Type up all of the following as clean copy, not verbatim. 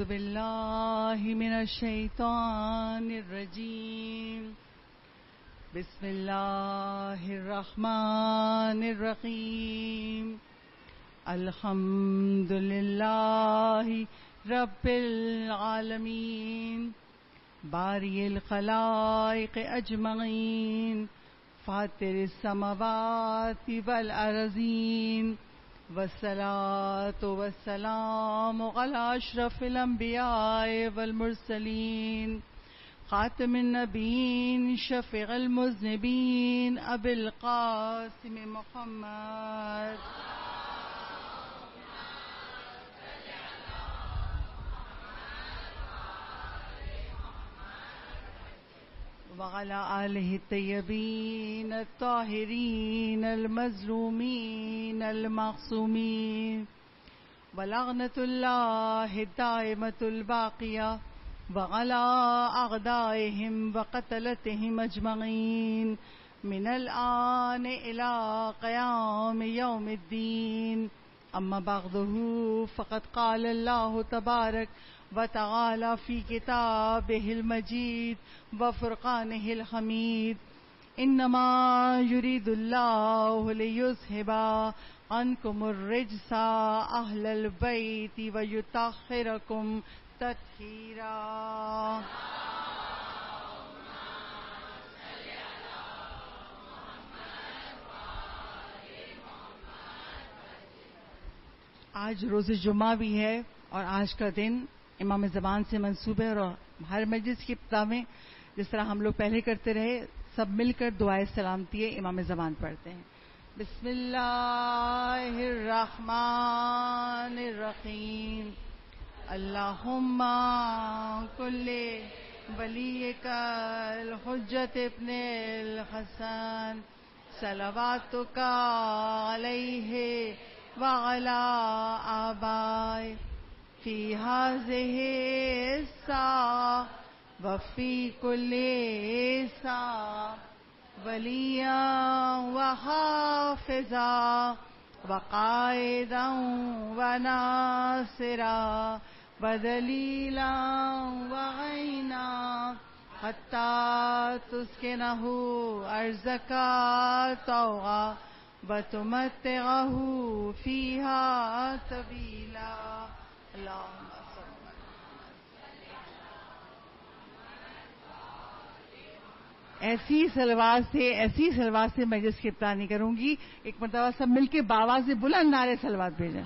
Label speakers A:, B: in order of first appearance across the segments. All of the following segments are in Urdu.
A: باللہ من الشیطان الرجیم بسم اللہ الرحمن الرحیم الحمد للہ رب العالمین باری الخلائق اجمعین فاطر السماوات والارضین والصلاة والسلام على اشرف الانبیاء والمرسلین خاتم النبیین شفیع المذنبین ابی القاسم محمد وعلى آلہ الطیبین الطاہرین المظلومین المعصومین ولعنۃ اللہ الدائمۃ الباقیہ وعلى أعدائهم وقتلتهم أجمعين من الآن إلى قيام يوم الدين أما بعده فقد قال الله تبارك وتعالى في كتابه المجيد وفرقانه الحميد إنما يريد الله ليذهب عنكم الرجس أهل البيت ويطهركم تطہیرا. آج روز جمعہ بھی ہے اور آج کا دن امام زمان سے منسوب ہے اور ہر مجلس کی ابتدا میں جس طرح ہم لوگ پہلے کرتے رہے سب مل کر دعائے سلامتی امام زمان پڑھتے ہیں. بسم اللہ الرحمن الرحیم اللہم کل ولیک الحجت ابن الحسن صلواتک علیہ وعلی آبائہ فی ہذہ الساعة وفی کل ساعة ولیا وحافظا وقائدا وناصرا ودلیلا وعینا حتی تسکنہ ارضک طوعا وتمتعہ فیہا طویلا. اللہم ایسی سلوات سے مجلس کی ابتدا نہیں کروں گی. ایک مرتبہ سب مل کے باواز سے بلند نعرے سلوات بھیجیں.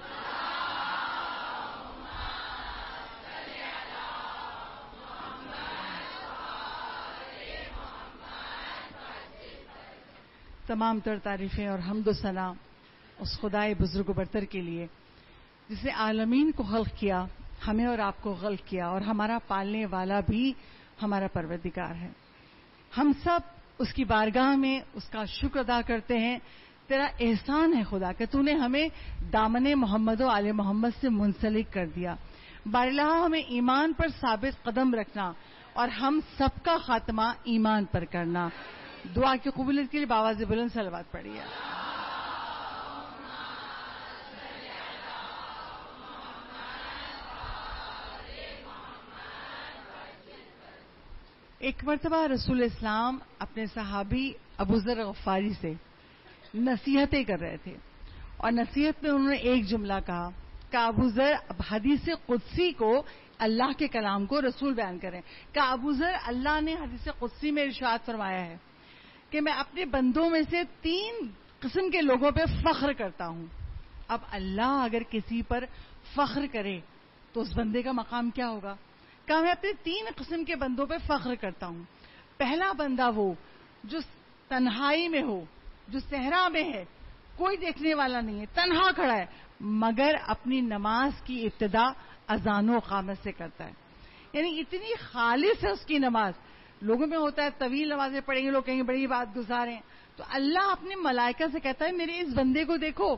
A: تمام تر تعریفیں اور حمد و ثنا اس خدائے بزرگ و برتر کے لیے جس نے عالمین کو خلق کیا, ہمیں اور آپ کو خلق کیا, اور ہمارا پالنے والا بھی ہمارا پروردگار ہے. ہم سب اس کی بارگاہ میں اس کا شکر ادا کرتے ہیں. تیرا احسان ہے خدا کہ تو نے ہمیں دامن محمد و آل محمد سے منسلک کر دیا. بارالہ ہمیں ایمان پر ثابت قدم رکھنا اور ہم سب کا خاتمہ ایمان پر کرنا. دعا کی قبولیت کے لیے باواز بلند صلوات پڑھیے. ایک مرتبہ رسول اسلام اپنے صحابی ابو ذر غفاری سے نصیحتیں کر رہے تھے اور نصیحت میں انہوں نے ایک جملہ کہا کہ ابو ذر اب حدیث قدسی کو اللہ کے کلام کو رسول بیان کریں. کہ ابو ذر اللہ نے حدیث قدسی میں ارشاد فرمایا ہے کہ میں اپنے بندوں میں سے 3 قسم کے لوگوں پہ فخر کرتا ہوں. اب اللہ اگر کسی پر فخر کرے تو اس بندے کا مقام کیا ہوگا؟ کہ میں اپنے 3 قسم کے بندوں پہ فخر کرتا ہوں. پہلا بندہ وہ جو تنہائی میں ہو, جو صحرا میں ہے, کوئی دیکھنے والا نہیں ہے, تنہا کھڑا ہے, مگر اپنی نماز کی ابتدا اذان و اقامت سے کرتا ہے. یعنی اتنی خالص ہے اس کی نماز. لوگوں میں ہوتا ہے طویل نمازیں پڑھیں گے, لوگ کہیں گے بڑی بات گزاریں, تو اللہ اپنے ملائکہ سے کہتا ہے میرے اس بندے کو دیکھو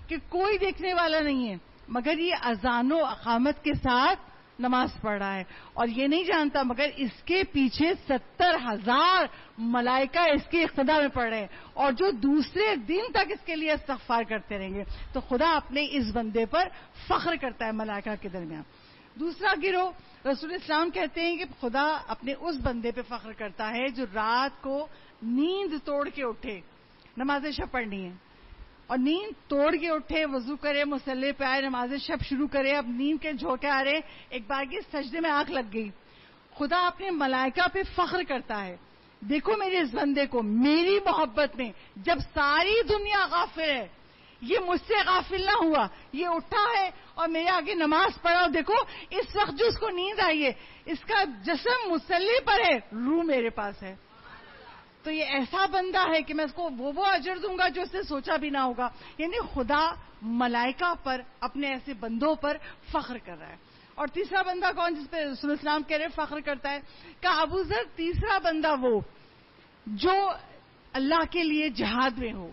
A: کہ کوئی دیکھنے والا نہیں ہے مگر یہ اذان و اقامت کے ساتھ نماز پڑھ رہا ہے, اور یہ نہیں جانتا مگر اس کے پیچھے 70,000 ملائکہ اس کے اقتداء میں پڑھ رہے ہیں, اور جو دوسرے دن تک اس کے لیے استغفار کرتے رہیں گے. تو خدا اپنے اس بندے پر فخر کرتا ہے ملائکہ کے درمیان. دوسرا گروہ، رسول اسلام کہتے ہیں کہ خدا اپنے اس بندے پہ فخر کرتا ہے جو رات کو نیند توڑ کے اٹھے، نماز شب پڑھنی ہے اور نیند توڑ کے اٹھے، وضو کرے، مصلی پہ آئے، نماز شب شروع کرے، اب نیند کے جھونکے آ رہے، ایک بار کے سجدے میں آنکھ لگ گئی، خدا اپنے ملائکہ پہ فخر کرتا ہے، دیکھو میرے اس بندے کو، میری محبت میں جب ساری دنیا غافل ہے، یہ مجھ سے غافل نہ ہوا، یہ اٹھا ہے اور میرے آگے نماز پڑھا، دیکھو اس وقت جو اس کو نیند آئی ہے، اس کا جسم مصلی پر ہے، روح میرے پاس ہے، تو یہ ایسا بندہ ہے کہ میں اس کو وہ اجر دوں گا جو اس نے سوچا بھی نہ ہوگا. یعنی خدا ملائکہ پر، اپنے ایسے بندوں پر فخر کر رہا ہے. اور تیسرا بندہ کون جس پہ رسول اسلام کہہ رہے فخر کرتا ہے؟ کہ ابو ذر تیسرا بندہ وہ جو اللہ کے لیے جہاد میں ہو،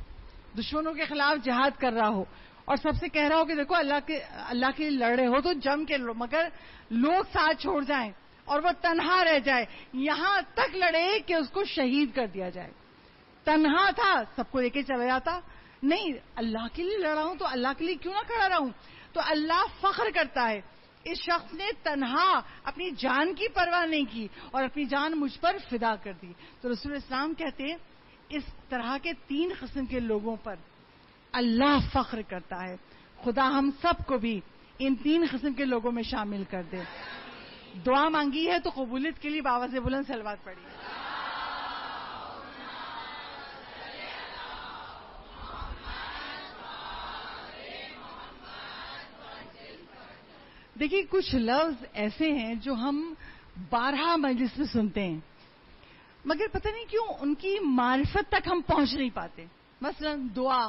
A: دشمنوں کے خلاف جہاد کر رہا ہو اور سب سے کہہ رہا ہو کہ دیکھو اللہ کے لیے لڑ رہے ہو تو جم کے لڑو، مگر لوگ ساتھ چھوڑ جائیں اور وہ تنہا رہ جائے، یہاں تک لڑے کہ اس کو شہید کر دیا جائے. تنہا تھا، سب کو لے کے چلا جاتا، نہیں اللہ کے لیے لڑا ہوں تو اللہ کے لیے کیوں نہ کھڑا رہوں. تو اللہ فخر کرتا ہے اس شخص نے تنہا اپنی جان کی پرواہ نہیں کی اور اپنی جان مجھ پر فدا کر دی. تو رسول اسلام کہتے ہیں اس طرح کے 3 قسم کے لوگوں پر اللہ فخر کرتا ہے. خدا ہم سب کو بھی ان 3 قسم کے لوگوں میں شامل کر دے. دعا مانگی ہے تو قبولیت کے لیے بآواز بلند صلوات پڑھیے. دیکھیے کچھ لفظ ایسے ہیں جو ہم 12 مجلس میں سنتے ہیں مگر پتہ نہیں کیوں ان کی معرفت تک ہم پہنچ نہیں پاتے. مثلا دعا،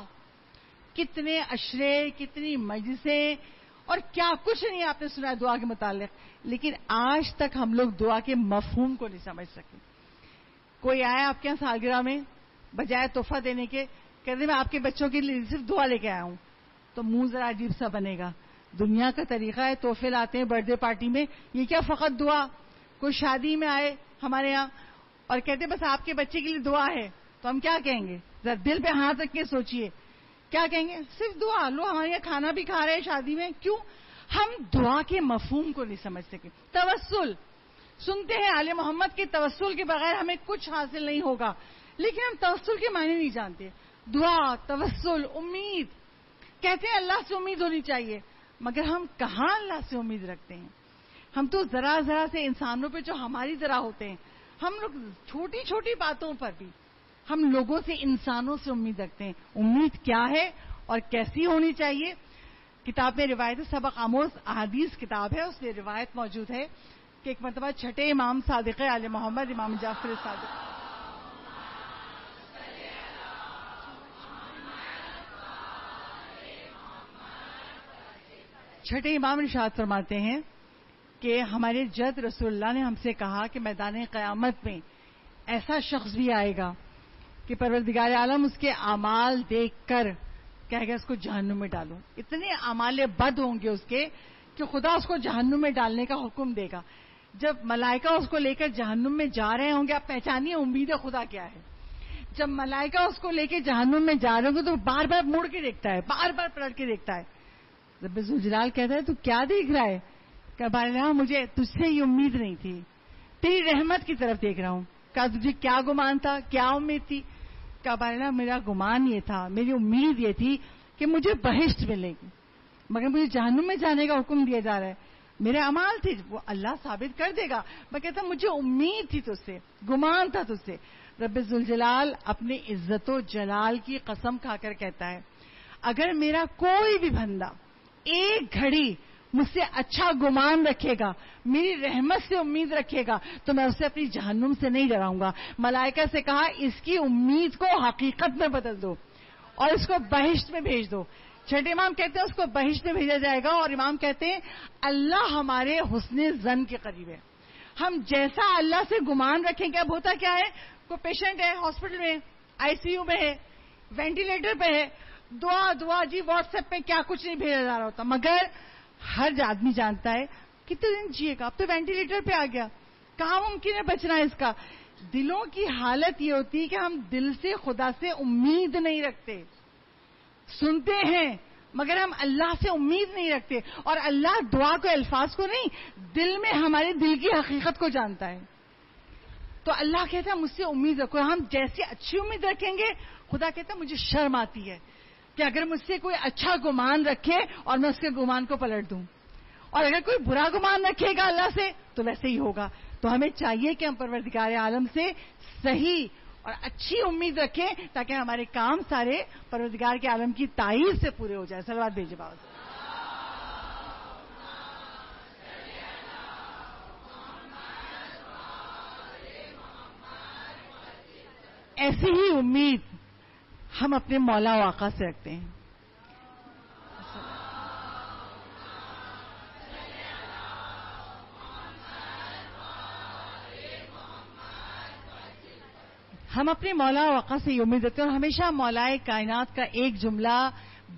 A: کتنے اشرے، کتنی مجلسیں اور کیا کچھ نہیں آپ نے سنا دعا کے متعلق، لیکن آج تک ہم لوگ دعا کے مفہوم کو نہیں سمجھ سکے. کوئی آیا آپ کے یہاں سالگرہ میں، بجائے تحفہ دینے کے کہتے میں آپ کے بچوں کے لیے صرف دعا لے کے آیا ہوں، تو منہ ذرا عجیب سا بنے گا. دنیا کا طریقہ ہے تحفے لاتے ہیں برتھ ڈے پارٹی میں، یہ کیا فقط دعا. کوئی شادی میں آئے ہمارے یہاں اور کہتے بس آپ کے بچے کے لیے دعا ہے، تو ہم کیا کہیں گے؟ ذرا دل پہ ہاتھ رکھ کے سوچئے، کیا کہیں گے؟ صرف دعا. لو ہمارے یہاں کھانا بھی کھا رہے ہیں شادی میں، کیوں؟ ہم دعا کے مفہوم کو نہیں سمجھ سکے. توسل سنتے ہیں آل محمد کے توسل کے بغیر ہمیں کچھ حاصل نہیں ہوگا، لیکن ہم توسل کے معنی نہیں جانتے. دعا، توسل، امید، کہتے ہیں اللہ سے امید ہونی چاہیے، مگر ہم کہاں اللہ سے امید رکھتے ہیں؟ ہم تو ذرا ذرا سے انسانوں پہ جو ہماری طرح ہوتے ہیں، ہم لوگ چھوٹی چھوٹی باتوں پر بھی ہم لوگوں سے، انسانوں سے امید رکھتے ہیں. امید کیا ہے اور کیسی ہونی چاہیے؟ کتاب میں روایت سبق آموز احادیث کتاب ہے، اس میں روایت موجود ہے کہ ایک مرتبہ چھٹے امام صادق آل محمد امام جعفر صادق چھٹے امام ارشاد فرماتے ہیں کہ ہمارے جد رسول اللہ نے ہم سے کہا کہ میدان قیامت میں ایسا شخص بھی آئے گا کہ پروردگار عالم اس کے اعمال دیکھ کر کہے گا اس کو جہنم میں ڈالو. اتنے اعمال بد ہوں گے اس کے کہ خدا اس کو جہنم میں ڈالنے کا حکم دے گا. جب ملائکہ اس کو لے کر جہنم میں جا رہے ہوں گے، آپ پہچانیے امید خدا کیا ہے. جب ملائکہ اس کو لے کے جہنم میں جا رہے ہوں گے تو بار بار مڑ کے دیکھتا ہے، بار بار پلٹ کے دیکھتا ہے. رب ذوالجلال کہتا ہے تو کیا دیکھ رہا ہے؟ کہ بارے مجھے تجھ سے یہ امید نہیں تھی، تیری رحمت کی طرف دیکھ رہا ہوں. کہا تجھے کیا گمان تھا، کیا امید تھی؟ کہ بارے میرا گمان یہ تھا، میری امید یہ تھی کہ مجھے بہشت ملے گی، مگر مجھے جہنم میں جانے کا حکم دیا جا رہا ہے. میرے اعمال تھے وہ اللہ ثابت کر دے گا، میں کہتا مجھے امید تھی تجھ سے، گمان تھا تجھ سے. رب ذوالجلال اپنی عزت و جلال کی قسم کھا کر کہتا ہے اگر میرا کوئی بھی بندہ ایک گھڑی مجھ سے اچھا گمان رکھے گا، میری رحمت سے امید رکھے گا، تو میں اسے اپنی جہنم سے نہیں ڈراؤں گا. ملائکہ سے کہا اس کی امید کو حقیقت میں بدل دو اور اس کو بہشت میں بھیج دو. چھٹے امام کہتے ہیں اس کو بہشت میں بھیجا جائے گا، اور امام کہتے ہیں اللہ ہمارے حسن ظن کے قریب ہے. ہم جیسا اللہ سے گمان رکھیں گے. اب ہوتا کیا ہے، کوئی پیشنٹ ہے ہاسپٹل میں، آئی سی یو میں ہے، وینٹیلیٹر پہ ہے، دعا دعا جی واٹس ایپ پہ کیا کچھ نہیں بھیجا جا رہا ہوتا، مگر ہر آدمی جانتا ہے کتنے دن جیے گا، اب تو وینٹیلیٹر پہ آ گیا، کہاں ممکن ہے بچنا اس کا. دلوں کی حالت یہ ہوتی ہے کہ ہم دل سے خدا سے امید نہیں رکھتے. سنتے ہیں مگر ہم اللہ سے امید نہیں رکھتے. اور اللہ دعا کو الفاظ کو نہیں, دل میں ہمارے دل کی حقیقت کو جانتا ہے. تو اللہ کہتا ہے مجھ سے امید رکھو. ہم جیسی اچھی امید رکھیں گے, خدا کہتا ہے مجھے شرم آتی ہے کہ اگر مجھ سے کوئی اچھا گمان رکھے اور میں اس کے گمان کو پلٹ دوں, اور اگر کوئی برا گمان رکھے گا اللہ سے تو ویسے ہی ہوگا. تو ہمیں چاہیے کہ ہم پروردگار عالم سے صحیح اور اچھی امید رکھیں تاکہ ہمارے کام سارے پروردگار کے عالم کی تعریف سے پورے ہو جائیں. صلوات بھیجے باؤ. ایسی ہی امید ہم اپنے مولا و آقا سے رکھتے ہیں. ہم اپنے مولا و آقا سے یہ امید رکھتے ہیں, اور ہمیشہ مولائے کائنات کا ایک جملہ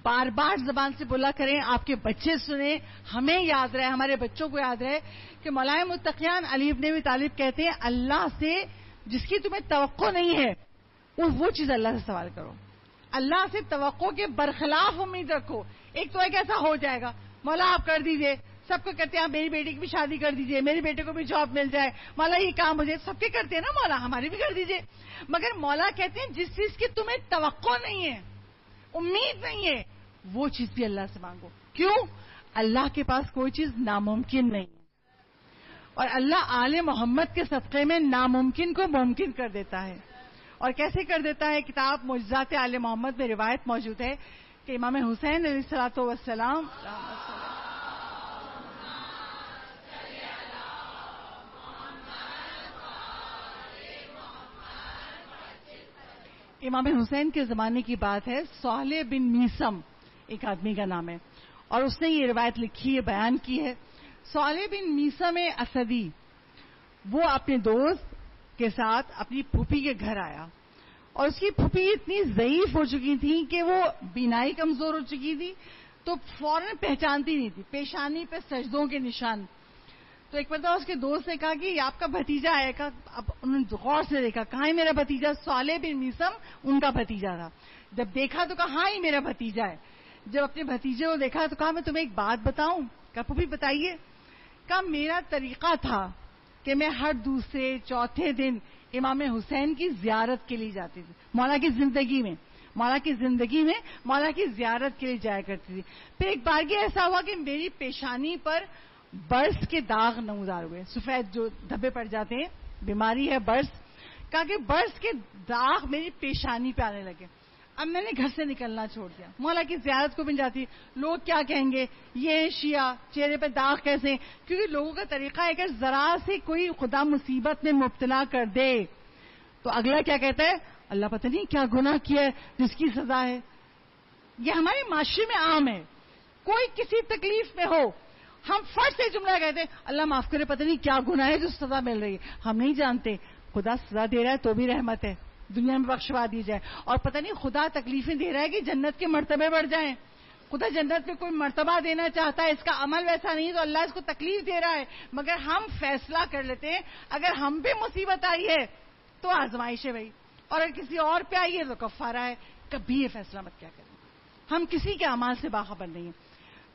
A: بار بار زبان سے بولا کریں. آپ کے بچے سنیں, ہمیں یاد رہے, ہمارے بچوں کو یاد رہے کہ مولائے متقیان علی بن ابی طالب کہتے ہیں اللہ سے جس کی تمہیں توقع نہیں ہے وہ چیز اللہ سے سوال کرو. اللہ سے توقع کے برخلاف امید رکھو. ایک تو ایک ایسا ہو جائے گا, مولا آپ کر دیجئے, سب کو کہتے ہیں آپ میری بیٹی کی بھی شادی کر دیجئے, میرے بیٹے کو بھی جاب مل جائے, مولا یہ کام مجھے, سب کے کرتے ہیں نا مولا, ہماری بھی کر دیجئے. مگر مولا کہتے ہیں جس چیز کی تمہیں توقع نہیں ہے, امید نہیں ہے, وہ چیز بھی اللہ سے مانگو. کیوں؟ اللہ کے پاس کوئی چیز ناممکن نہیں ہے, اور اللہ آل محمد کے صدقے میں ناممکن کو ممکن کر دیتا ہے. اور کیسے کر دیتا ہے؟ کتاب معجزات آل محمد میں روایت موجود ہے کہ امام حسین علیہ الصلوۃ والسلام امام حسین کے زمانے کی بات ہے. صالح بن میسم ایک آدمی کا نام ہے, اور اس نے یہ روایت لکھی ہے, بیان کی ہے. صالح بن میسم اسدی وہ اپنے دوست کے ساتھ اپنی پھوپھی کے گھر آیا, اور اس کی پھوپھی اتنی ضعیف ہو چکی تھی کہ وہ بینائی کمزور ہو چکی تھی, تو فوراً پہچانتی نہیں تھی, پیشانی پہ سجدوں کے نشان. تو ایک مرتبہ اس کے دوست نے کہا کہ یہ آپ کا بھتیجا آئے گا. اب انہوں نے غور سے دیکھا, کہاں ہے میرا بھتیجا؟ صالح بن میسم ان کا بھتیجا تھا. جب دیکھا تو کہا ہاں ہی میرا بھتیجا ہے. جب اپنے بھتیجے کو دیکھا تو کہا میں تمہیں ایک بات بتاؤں. کہا پھوپھی بتائیے. کہا میرا طریقہ تھا کہ میں ہر دوسرے چوتھے دن امام حسین کی زیارت کے لیے جاتی تھی. مولا کی زندگی میں مولا کی زیارت کے لیے جایا کرتی تھی. پھر ایک بار یہ ایسا ہوا کہ میری پیشانی پر برس کے داغ نمودار ہوئے, سفید جو دھبے پڑ جاتے ہیں, بیماری ہے برس. کہا کہ برس کے داغ میری پیشانی پہ آنے لگے. اب میں نے گھر سے نکلنا چھوڑ دیا, مولا کی زیارت کو بھی جاتی. لوگ کیا کہیں گے, یہ شیعہ چہرے پہ داغ کیسے؟ کیونکہ لوگوں کا طریقہ ہے کہ ذرا سے کوئی خدا مصیبت میں مبتلا کر دے تو اگلا کیا کہتا ہے, اللہ پتہ نہیں کیا گناہ کیا ہے جس کی سزا ہے. یہ ہمارے معاشرے میں عام ہے. کوئی کسی تکلیف میں ہو, ہم فرض سے جملہ کہتے ہیں اللہ معاف کرے, پتہ نہیں کیا گناہ ہے جو سزا مل رہی ہے. ہم نہیں جانتے خدا سزا دے رہا ہے تو بھی رحمت ہے, دنیا میں بخشوا دی جائے. اور پتہ نہیں خدا تکلیفیں دے رہا ہے کہ جنت کے مرتبے بڑھ جائیں. خدا جنت میں کوئی مرتبہ دینا چاہتا ہے, اس کا عمل ویسا نہیں تو اللہ اس کو تکلیف دے رہا ہے. مگر ہم فیصلہ کر لیتے ہیں اگر ہم پہ مصیبت آئی ہے تو آزمائش ہے بھائی, اور اگر کسی اور پہ آئی ہے تو کفارہ ہے. کبھی یہ فیصلہ مت کیا کریں, ہم کسی کے اعمال سے باخبر نہیں ہیں.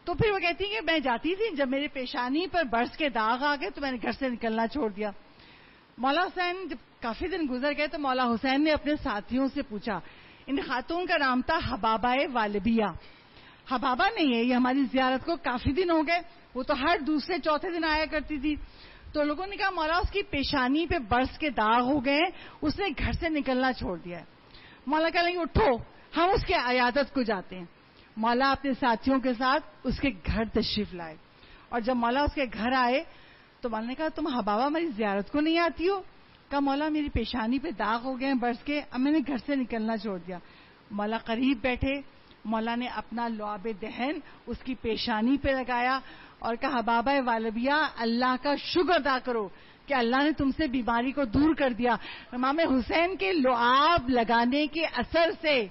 A: تو پھر وہ کہتی کہ میں جاتی تھی, جب میری پیشانی پر برس کے داغ آ گئے تو میں نے گھر سے نکلنا چھوڑ دیا. مولا حسین جب کافی دن گزر گئے تو مولا حسین نے اپنے ساتھیوں سے پوچھا. ان خاتون کا نام تھا حبابہ والبیہ. حبابہ نہیں ہے, یہ ہماری زیارت کو کافی دن ہو گئے, وہ تو ہر دوسرے چوتھے دن آیا کرتی تھی. تو لوگوں نے کہا مولا اس کی پیشانی پہ برس کے داغ ہو گئے, اس نے گھر سے نکلنا چھوڑ دیا ہے. مولا کہنے لگے اٹھو ہم اس کے عیادت کو جاتے ہیں. مولا اپنے ساتھیوں کے ساتھ اس کے گھر تشریف لائے, اور جب مولا اس کے گھر آئے تو مولا نے کہا تم حبابہ ہماری زیارت کو نہیں آتی ہو؟ کہا مولا میری پیشانی پہ داغ ہو گئے ہیں برس کے, اب میں نے گھر سے نکلنا چھوڑ دیا. مولا قریب بیٹھے, مولا نے اپنا لعاب دہن اس کی پیشانی پہ لگایا اور کہا حبابہ والبیہ اللہ کا شکر ادا کرو کہ اللہ نے تم سے بیماری کو دور کر دیا. امام حسین کے لعاب لگانے کے اثر سے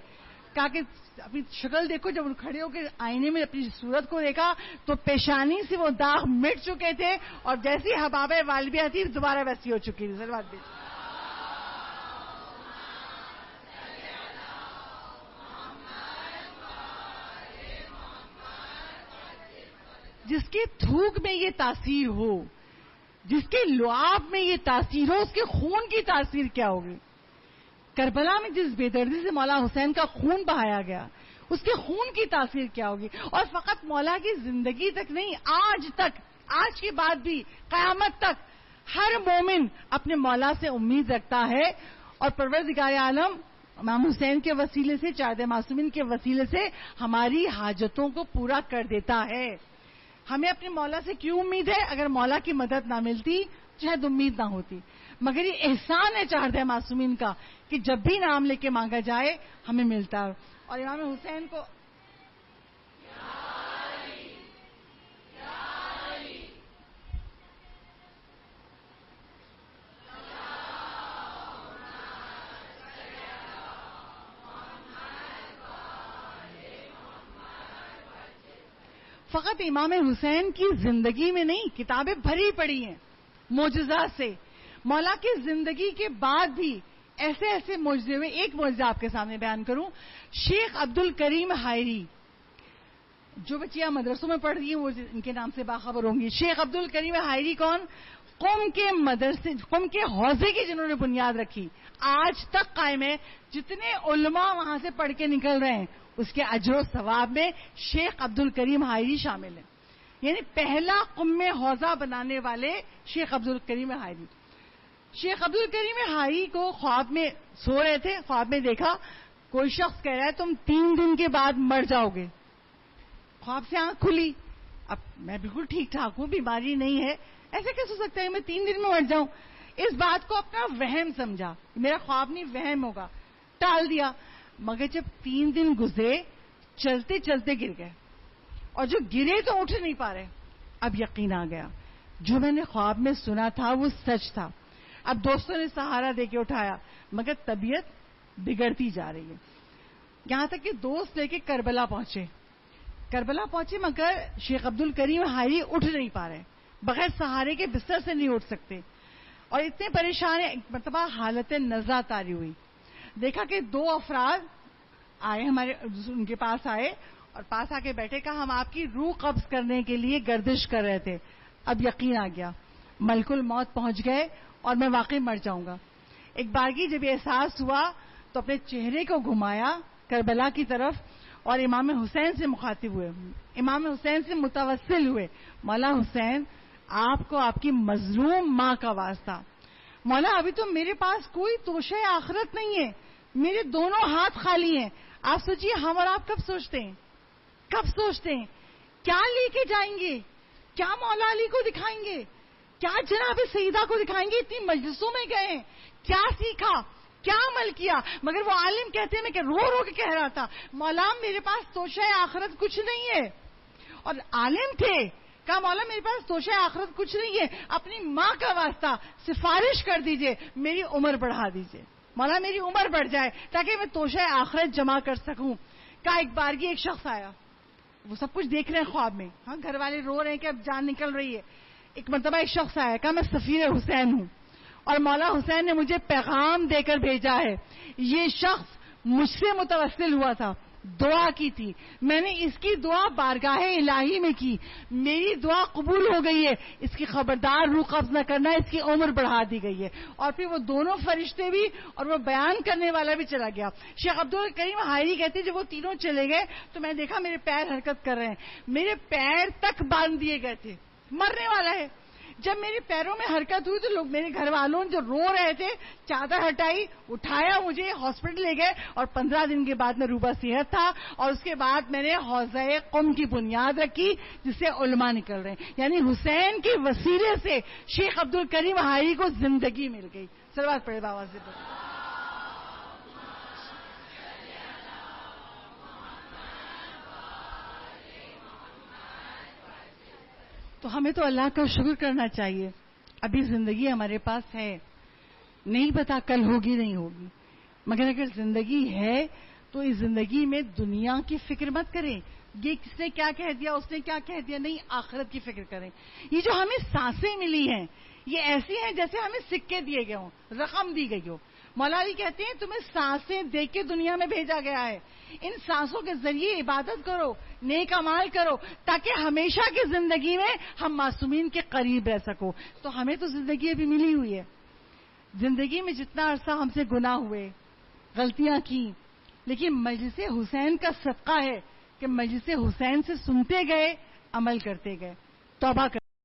A: کہا کہ اپنی شکل دیکھو, جب کھڑے ہو کے آئینے میں اپنی صورت کو دیکھا تو پیشانی سے وہ داغ مٹ چکے تھے, اور جیسی حبابہ والبیہ تھی دوبارہ ویسی ہو چکی تھی. سلوات بھی جس کے تھوک میں یہ تاثیر ہو، جس کے لعاب میں یہ تاثیر ہو، اس کے خون کی تاثیر کیا ہوگی؟ کربلا میں جس بے دردی سے مولا حسین کا خون بہایا گیا، اس کے خون کی تاثیر کیا ہوگی؟ اور فقط مولا کی زندگی تک نہیں، آج تک، آج کے بعد بھی قیامت تک ہر مومن اپنے مولا سے امید رکھتا ہے، اور پروردگار عالم امام حسین کے وسیلے سے، چار معصومین کے وسیلے سے ہماری حاجتوں کو پورا کر دیتا ہے۔ ہمیں اپنے مولا سے کیوں امید ہے؟ اگر مولا کی مدد نہ ملتی شاید امید نہ ہوتی، مگر یہ احسان ہے چار معصومین کا کہ جب بھی نام لے کے مانگا جائے ہمیں ملتا ہے۔ اور امام حسین کو فقط امام حسین کی زندگی میں نہیں، کتابیں بھری پڑی ہیں معجزات سے۔ مولا کی زندگی کے بعد بھی ایسے ایسے معجزے ہوئے۔ ایک معجزہ آپ کے سامنے بیان کروں۔ شیخ عبد الکریم حائری، جو بچیاں مدرسوں میں پڑھ رہی ہیں وہ ان کے نام سے باخبر ہوں گی۔ شیخ عبد الکریم حائری کون؟ قم کے مدرسے، قم کے حوزے کی جنہوں نے بنیاد رکھی، آج تک قائم ہے۔ جتنے علماء وہاں سے پڑھ کے نکل رہے ہیں اس کے اجر و ثواب میں شیخ عبد الکریم حائری شامل ہیں۔ یعنی پہلا قم میں حوزہ بنانے والے شیخ عبد الکریم حائری۔ شیخ عبد الکریم حائری کو خواب میں سو رہے تھے، خواب میں دیکھا کوئی شخص کہہ رہا ہے تم 3 دن کے بعد مر جاؤ گے۔ خواب سے آنکھ کھلی، اب میں بالکل ٹھیک ٹھاک ہوں، بیماری نہیں ہے، ایسے کیسے ہو سکتا ہے میں 3 دن میں مر جاؤں؟ اس بات کو اپنا وہم سمجھا، میرا خواب نہیں وہم ہوگا، ٹال دیا۔ مگر جب 3 دن گزرے، چلتے چلتے گر گئے، اور جو گرے تو اٹھ نہیں پا رہے۔ اب یقین آ گیا جو میں نے خواب میں سنا تھا وہ سچ تھا۔ اب دوستوں نے سہارا دے کے اٹھایا، مگر طبیعت بگڑتی جا رہی ہے، یہاں تک کہ دوست لے کے کربلا پہنچے مگر شیخ عبد الکریم حائری اٹھ نہیں پا رہے، بغیر سہارے کے بستر سے نہیں اٹھ سکتے، اور اتنے پریشان ہیں۔ ایک مرتبہ حالت نزع طاری ہوئی، دیکھا کہ 2 افراد آئے، ان کے پاس آئے اور پاس آ کے بیٹھے، کہا ہم آپ کی روح قبض کرنے کے لیے گردش کر رہے تھے۔ اب یقین آ گیا ملک الموت پہنچ گئے اور میں واقعی مر جاؤں گا۔ ایک بارگی جب یہ احساس ہوا تو اپنے چہرے کو گھمایا کربلا کی طرف اور امام حسین سے مخاطب ہوئے، امام حسین سے متوسل ہوئے، مولا حسین آپ کو آپ کی مظلوم ماں کا واسطہ، مولا ابھی تو میرے پاس کوئی توشہ آخرت نہیں ہے، میرے دونوں ہاتھ خالی ہیں، آپ سوچیے ہم اور آپ کب سوچتے ہیں کیا لے کے جائیں گے، کیا مولا علی کو دکھائیں گے، کیا جناب سیدہ کو دکھائیں گے؟ اتنی مجلسوں میں گئے ہیں، کیا سیکھا، کیا عمل کیا؟ مگر وہ عالم کہتے ہیں میں کہ رو رو کے کہہ رہا تھا مولا میرے پاس توشہ آخرت کچھ نہیں ہے، اور عالم تھے، کہا مولا میرے پاس توشہ آخرت کچھ نہیں ہے، اپنی ماں کا واسطہ سفارش کر دیجئے میری عمر بڑھا دیجئے، مولا میری عمر بڑھ جائے تاکہ میں توشہ آخرت جمع کر سکوں۔ کہا ایک بارگی ایک شخص آیا، وہ سب کچھ دیکھ رہے ہیں خواب میں، ہاں گھر والے رو رہے ہیں کہ اب جان نکل رہی ہے۔ ایک مرتبہ ایک شخص آیا، کہا میں سفیر حسین ہوں اور مولا حسین نے مجھے پیغام دے کر بھیجا ہے، یہ شخص مجھ سے متوسل ہوا تھا، دعا کی تھی، میں نے اس کی دعا بارگاہ الہی میں کی، میری دعا قبول ہو گئی ہے، اس کی خبردار روح قبض نہ کرنا، اس کی عمر بڑھا دی گئی ہے۔ اور پھر وہ دونوں فرشتے بھی اور وہ بیان کرنے والا بھی چلا گیا۔ شیخ عبد الکریم حائری کہتے جب وہ تینوں چلے گئے تو میں دیکھا میرے پیر حرکت کر رہے ہیں، میرے پیر تک باندھ دیے گئے تھے، مرنے والا ہے۔ جب میرے پیروں میں حرکت ہوئی تو لوگ میرے گھر والوں جو رو رہے تھے، چادر ہٹائی، اٹھایا، مجھے ہاسپٹل لے گئے، اور 15 دن کے بعد میں روبہ صحت تھا، اور اس کے بعد میں نے حوزہ قم کی بنیاد رکھی جس سے علماء نکل رہے ہیں۔ یعنی حسین کے وسیلے سے شیخ عبد الکریم حائری کو زندگی مل گئی۔ صلوات پڑھے بابا سے تو ہمیں تو اللہ کا شکر کرنا چاہیے، ابھی زندگی ہمارے پاس ہے، نہیں پتا کل ہوگی نہیں ہوگی، مگر اگر زندگی ہے تو اس زندگی میں دنیا کی فکر مت کریں، یہ کس نے کیا کہہ دیا، اس نے کیا کہہ دیا، نہیں، آخرت کی فکر کریں۔ یہ جو ہمیں سانسیں ملی ہیں یہ ایسی ہیں جیسے ہمیں سکے دیے گئے ہوں، رقم دی گئی ہو، مولا علی کہتے ہیں تمہیں سانسیں دے کے دنیا میں بھیجا گیا ہے، ان سانسوں کے ذریعے عبادت کرو، نیک اعمال کرو، تاکہ ہمیشہ کی زندگی میں ہم معصومین کے قریب رہ سکو. تو ہمیں تو زندگی ابھی ملی ہوئی ہے. زندگی میں جتنا عرصہ ہم سے گناہ ہوئے، غلطیاں کی، لیکن مجلس حسین کا صدقہ ہے کہ مجلس حسین سے سنتے گئے، عمل کرتے گئے، توبہ